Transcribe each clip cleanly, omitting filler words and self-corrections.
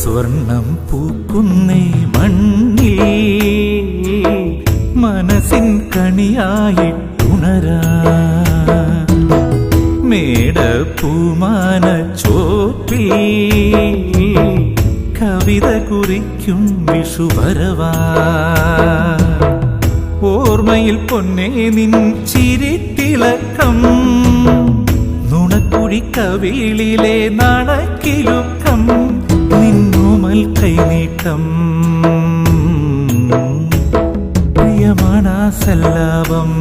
സ്വർണം പൂക്കുന്നേ മണ്ണിൽ മനസ്സിൻ കണിയായിട്ടുണരാ മേടപ്പൂമാന ചോപ്പിൽ കവിത കുറിക്കും വിഷുവരവാ ഓർമ്മയിൽ പൊന്നേ നിൻ ചിരിത്തിളക്കം നുണക്കുഴി കവിളിലെ നാണക്കിലുക്കം നിന്നോമൽ കൈനീട്ടം പ്രിയമാണാ സല്ലാപം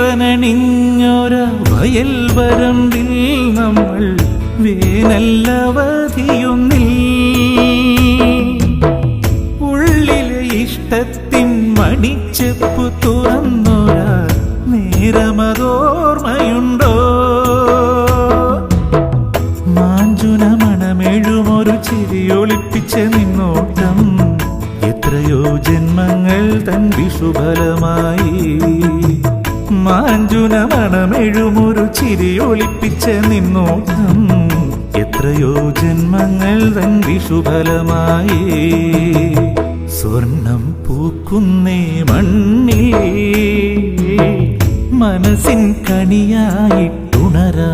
ഈറനണിഞ്ഞൊര വയൽ വരമ്പിൽ നമ്മൾ വേനല്ലവധിയൊന്നിൽ ഉള്ളിലെ ഇഷ്ടത്തിൻ മണിച്ചെപ്പു തുറന്നൊര നേരമതോർമ്മയുണ്ടോ മാഞ്ചുന മണമെഴുമൊരു ചിരിയൊളിപ്പിച്ച നിന്നോട്ടം എത്രയോ ജന്മങ്ങൾ തൻ വിഷുഫലമായി മാഞ്ചുന മണമെഴുമൊരു ചിരിയൊളിപ്പിച്ച നിന്നോട്ടം എത്രയോ ജന്മങ്ങൾ തൻ വിഷുഫലമായി സ്വർണം പൂക്കുന്നേ മണ്ണിൽ മനസ്സിൻ കണിയായിട്ടുണരാ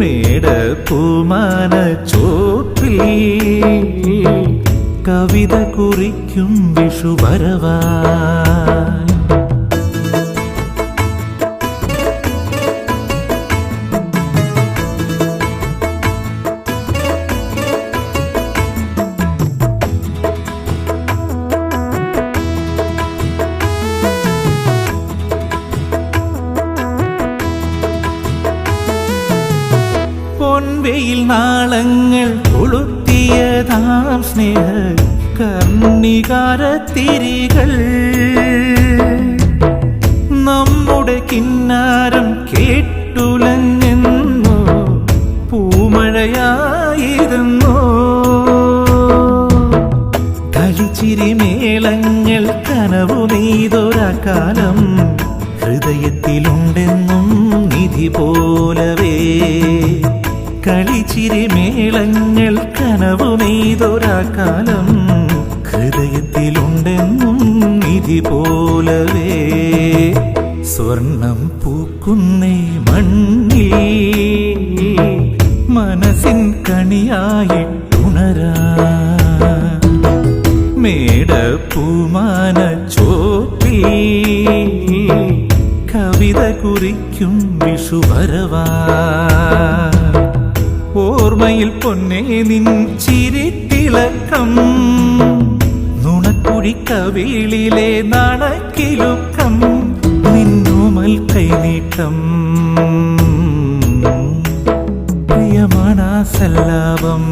മേടപ്പൂമാന ചോപ്പിൽ കവിത കുറിക്കും വിഷുവരവാ പൊൻവെയിൽ നാളങ്ങൾ കൊളുത്തിയതാം സ്നേഹ കർണികാരത്തിരികൾ നമ്മുടെ കിന്നാരം കേട്ടുലഞ്ഞെന്നോ പൂമഴയായിരുന്നോ കളിച്ചിരി മേളങ്ങൾ കനവു നെയ്തൊരാ കാലം ഹൃദയത്തിലുണ്ടെന്നും നിധി പോലവേ കളിച്ചിരി മേളങ്ങൾ കനവു നെയ്തൊരാ കാലം ഹൃദയത്തിലുണ്ടെന്നും നിധി പോലവേ സ്വർണം പൂക്കുന്നേ മണ്ണിൽ മനസ്സിൻ കണിയായിട്ടുണരാ മേടപ്പൂമാന ചോപ്പിൽ കവിത കുറിക്കും വിഷുവരവാ ഓർമ്മയിൽ പൊന്നേ നിൻ ചിരിത്തിളക്കം നുണക്കുഴി കവിളിലെ നാണക്കിലുക്കം നിന്നോമൽ കൈനീട്ടം പ്രിയമാണാ സല്ലാപം